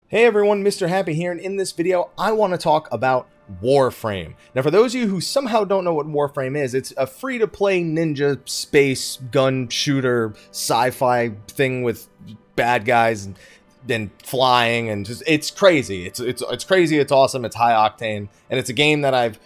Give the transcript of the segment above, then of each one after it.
Hey everyone, Mr. Happy here, and in this video I want to talk about Warframe. Now for those of you who somehow don't know what Warframe is, it's a free-to-play ninja space gun shooter sci-fi thing with bad guys and flying and just it's crazy. It's crazy, it's awesome, it's high octane, and it's a game that I've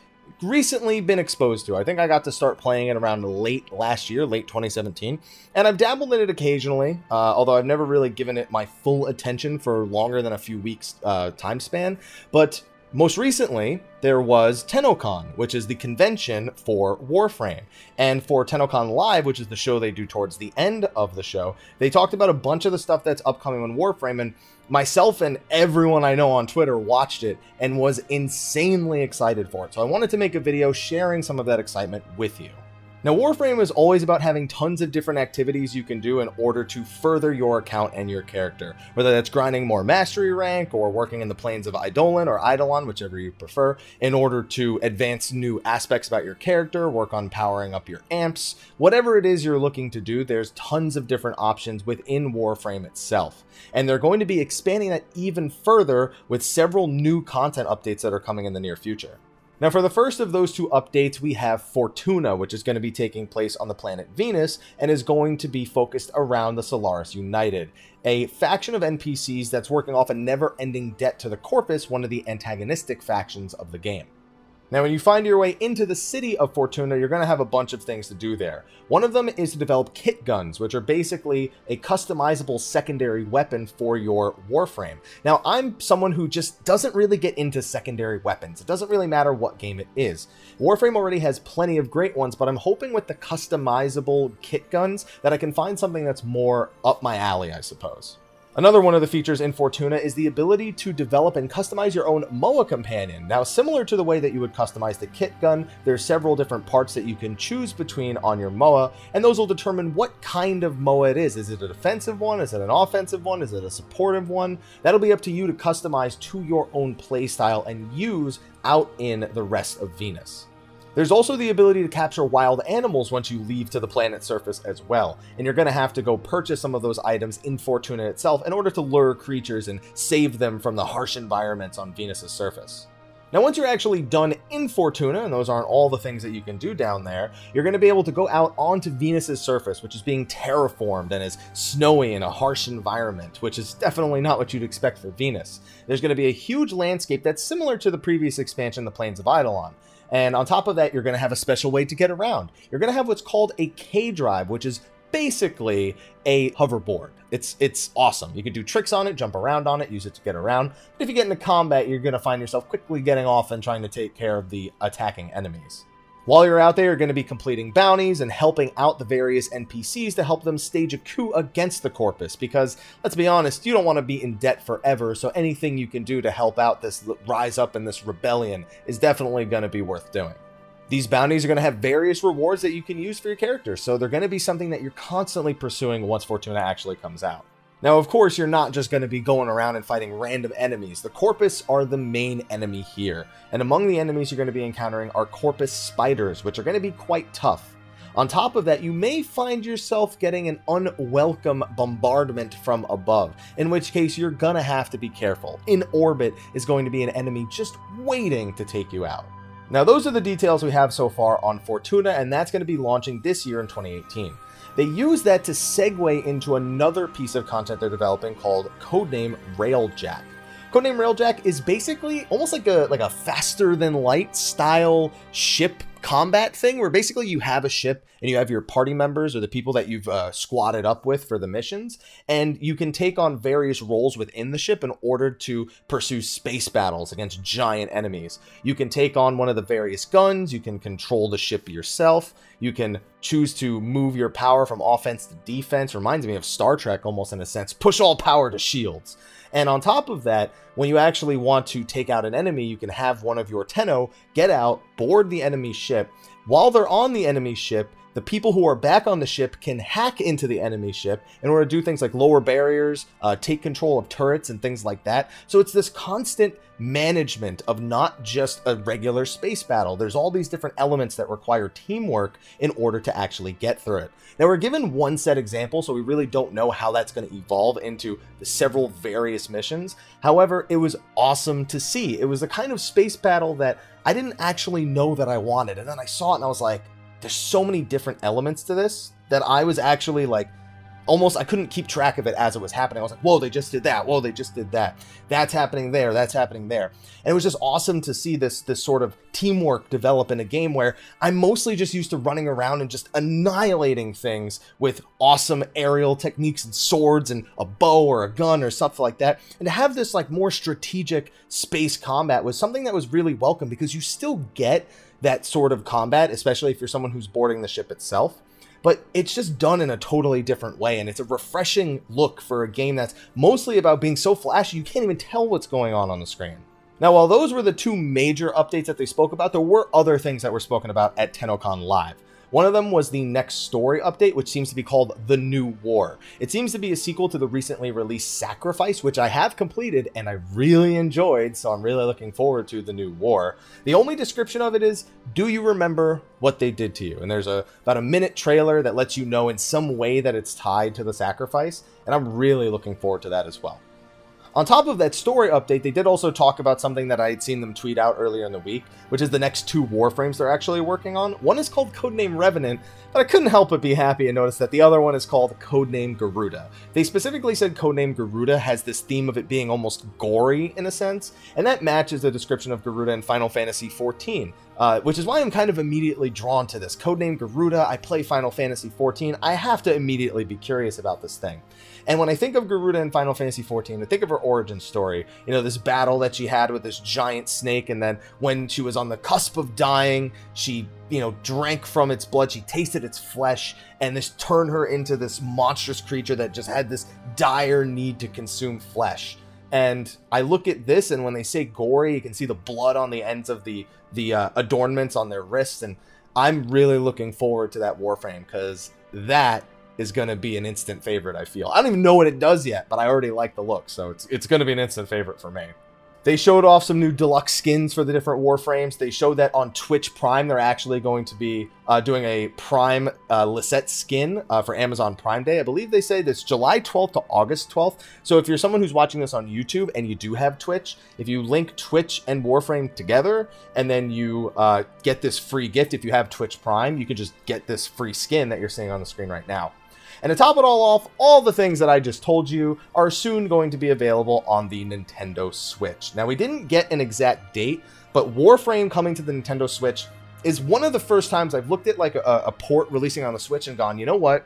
recently been exposed to. I think I got to start playing it around late last year, late 2017, and I've dabbled in it occasionally, although I've never really given it my full attention for longer than a few weeks time span. But most recently, there was TennoCon, which is the convention for Warframe. And for TennoCon Live, which is the show they do towards the end of the show, they talked about a bunch of the stuff that's upcoming on Warframe, and myself and everyone I know on Twitter watched it and was insanely excited for it. So I wanted to make a video sharing some of that excitement with you. Now, Warframe is always about having tons of different activities you can do in order to further your account and your character, whether that's grinding more mastery rank or working in the planes of Eidolon or Eidolon, whichever you prefer, in order to advance new aspects about your character, work on powering up your amps. Whatever it is you're looking to do, there's tons of different options within Warframe itself. And they're going to be expanding that even further with several new content updates that are coming in the near future. Now, for the first of those two updates, we have Fortuna, which is going to be taking place on the planet Venus and is going to be focused around the Solaris United, a faction of NPCs that's working off a never-ending debt to the Corpus, one of the antagonistic factions of the game. Now, when you find your way into the city of Fortuna, you're going to have a bunch of things to do there. One of them is to develop kit guns, which are basically a customizable secondary weapon for your Warframe. Now, I'm someone who just doesn't really get into secondary weapons. It doesn't really matter what game it is. Warframe already has plenty of great ones, but I'm hoping with the customizable kit guns that I can find something that's more up my alley, I suppose. Another one of the features in Fortuna is the ability to develop and customize your own MOA companion. Now, similar to the way that you would customize the kit gun, there's several different parts that you can choose between on your MOA, and those will determine what kind of MOA it is. Is it a defensive one? Is it an offensive one? Is it a supportive one? That'll be up to you to customize to your own playstyle and use out in the rest of Venus. There's also the ability to capture wild animals once you leave to the planet's surface as well, and you're going to have to go purchase some of those items in Fortuna itself in order to lure creatures and save them from the harsh environments on Venus's surface. Now, once you're actually done in Fortuna, and those aren't all the things that you can do down there, you're going to be able to go out onto Venus's surface, which is being terraformed and is snowy in a harsh environment, which is definitely not what you'd expect for Venus. There's going to be a huge landscape that's similar to the previous expansion, the Plains of Eidolon. And on top of that, you're going to have a special way to get around. You're going to have what's called a K-Drive, which is basically a hoverboard. It's awesome. You can do tricks on it, jump around on it, use it to get around. But if you get into combat, you're going to find yourself quickly getting off and trying to take care of the attacking enemies. While you're out there, you're going to be completing bounties and helping out the various NPCs to help them stage a coup against the Corpus, because, let's be honest, you don't want to be in debt forever, so anything you can do to help out this rise up in this rebellion is definitely going to be worth doing. These bounties are going to have various rewards that you can use for your character, so they're going to be something that you're constantly pursuing once Fortuna actually comes out. Now, of course, you're not just going to be going around and fighting random enemies. The Corpus are the main enemy here, and among the enemies you're going to be encountering are Corpus spiders, which are going to be quite tough. On top of that, you may find yourself getting an unwelcome bombardment from above, in which case you're going to have to be careful. In orbit is going to be an enemy just waiting to take you out. Now, those are the details we have so far on Fortuna, and that's going to be launching this year in 2018. They use that to segue into another piece of content they're developing called Codename Railjack. Codename Railjack is basically almost like a faster than light style ship combat thing, where basically you have a ship and you have your party members or the people that you've squatted up with for the missions, and you can take on various roles within the ship in order to pursue space battles against giant enemies. You can take on one of the various guns, you can control the ship yourself, you can choose to move your power from offense to defense. Reminds me of Star Trek almost in a sense, push all power to shields. And on top of that, when you actually want to take out an enemy, you can have one of your Tenno get out, board the enemy ship. While they're on the enemy ship, the people who are back on the ship can hack into the enemy ship in order to do things like lower barriers, take control of turrets and things like that. So it's this constant management of not just a regular space battle. There's all these different elements that require teamwork in order to actually get through it. Now, we're given one set example, so we really don't know how that's going to evolve into the several various missions. However, it was awesome to see. It was the kind of space battle that I didn't actually know that I wanted, and then I saw it and I was like, there's so many different elements to this that I was actually like, almost, I couldn't keep track of it as it was happening. I was like, whoa, they just did that. Whoa, they just did that. That's happening there. That's happening there. And it was just awesome to see this sort of teamwork develop in a game where I'm mostly just used to running around and just annihilating things with awesome aerial techniques and swords and a bow or a gun or something like that. And to have this like more strategic space combat was something that was really welcome, because you still get that sort of combat, especially if you're someone who's boarding the ship itself. But it's just done in a totally different way, and it's a refreshing look for a game that's mostly about being so flashy you can't even tell what's going on the screen. Now, while those were the two major updates that they spoke about, there were other things that were spoken about at TennoCon Live. One of them was the next story update, which seems to be called The New War. It seems to be a sequel to the recently released Sacrifice, which I have completed and I really enjoyed, so I'm really looking forward to The New War. The only description of it is, do you remember what they did to you? And there's about a minute trailer that lets you know in some way that it's tied to the Sacrifice, and I'm really looking forward to that as well. On top of that story update, they did also talk about something that I had seen them tweet out earlier in the week, which is the next two Warframes they're actually working on. One is called Codename Revenant, but I couldn't help but be happy and notice that the other one is called Codename Garuda. They specifically said Codename Garuda has this theme of it being almost gory in a sense, and that matches the description of Garuda in Final Fantasy XIV. Which is why I'm kind of immediately drawn to this. Codename Garuda, I play Final Fantasy XIV, I have to immediately be curious about this thing. And when I think of Garuda in Final Fantasy XIV, I think of her origin story. You know, this battle that she had with this giant snake, and then when she was on the cusp of dying, she, you know, drank from its blood, she tasted its flesh, and this turned her into this monstrous creature that just had this dire need to consume flesh. And I look at this, and when they say gory, you can see the blood on the ends of the adornments on their wrists, and I'm really looking forward to that Warframe, because that is going to be an instant favorite, I feel. I don't even know what it does yet, but I already like the look, so it's going to be an instant favorite for me. They showed off some new deluxe skins for the different Warframes. They showed that on Twitch Prime, they're actually going to be doing a Prime Lisette skin for Amazon Prime Day. I believe they say this July 12th to August 12th. So if you're someone who's watching this on YouTube and you do have Twitch, if you link Twitch and Warframe together, and then you get this free gift, if you have Twitch Prime, you can just get this free skin that you're seeing on the screen right now. And to top it all off, all the things that I just told you are soon going to be available on the Nintendo Switch. Now, we didn't get an exact date, but Warframe coming to the Nintendo Switch is one of the first times I've looked at like a port releasing on the Switch and gone, you know what?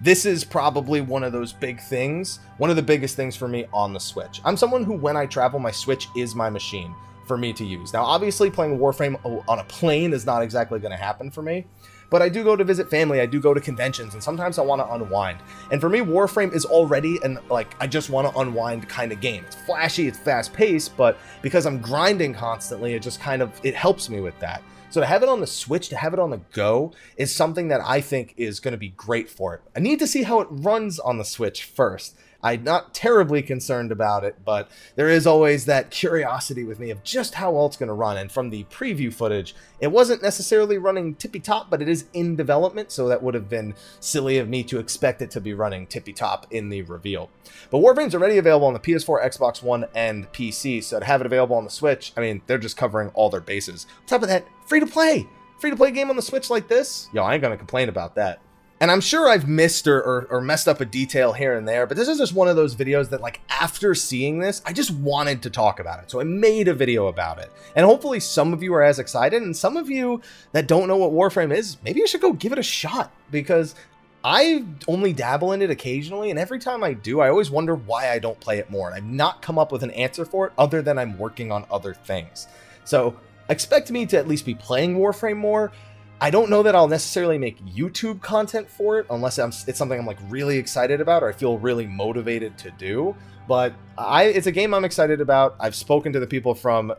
This is probably one of those big things, one of the biggest things for me on the Switch. I'm someone who, when I travel, my Switch is my machine for me to use. Now, obviously, playing Warframe on a plane is not exactly going to happen for me. But I do go to visit family, I do go to conventions, and sometimes I want to unwind. And for me, Warframe is already an, like, I just want to unwind kind of game. It's flashy, it's fast-paced, but because I'm grinding constantly, it just kind of, it helps me with that. So to have it on the Switch, to have it on the go, is something that I think is going to be great for it. I need to see how it runs on the Switch first. I'm not terribly concerned about it, but there is always that curiosity with me of just how well it's going to run. And from the preview footage, it wasn't necessarily running tippy-top, but it is in development, so that would have been silly of me to expect it to be running tippy-top in the reveal. But Warframe's already available on the PS4, Xbox One, and PC, so to have it available on the Switch, I mean, they're just covering all their bases. On top of that, free-to-play! Free-to-play game on the Switch like this? Yo, I ain't gonna complain about that. And I'm sure I've missed or messed up a detail here and there, but this is just one of those videos that, like, after seeing this, I just wanted to talk about it. So I made a video about it. And hopefully some of you are as excited, and some of you that don't know what Warframe is, maybe you should go give it a shot, because I only dabble in it occasionally, and every time I do, I always wonder why I don't play it more. And I've not come up with an answer for it other than I'm working on other things. So expect me to at least be playing Warframe more. I don't know that I'll necessarily make YouTube content for it unless it's something I'm like really excited about or I feel really motivated to do. But it's a game I'm excited about. I've spoken to the people from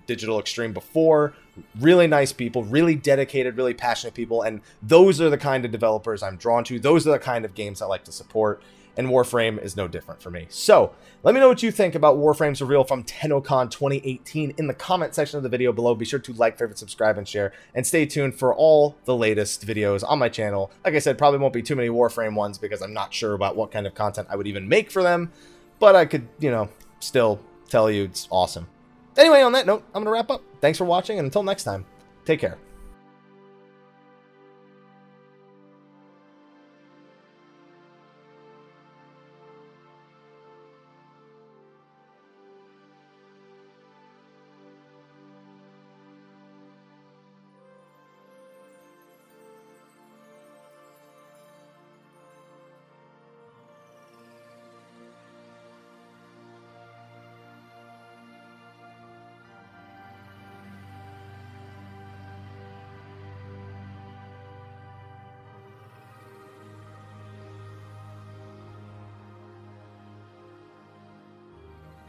Digital Extreme before. really nice people, really dedicated, really passionate people, and those are the kind of developers I'm drawn to. Those are the kind of games I like to support, and Warframe is no different for me. So let me know what you think about Warframe's reveal from TennoCon 2018 in the comment section of the video below. Be sure to like, favorite, subscribe, and share, and stay tuned for all the latest videos on my channel. Like I said, probably won't be too many Warframe ones because I'm not sure about what kind of content I would even make for them, but I could, you know, still tell you it's awesome. Anyway, on that note, I'm going to wrap up. Thanks for watching, and until next time, take care.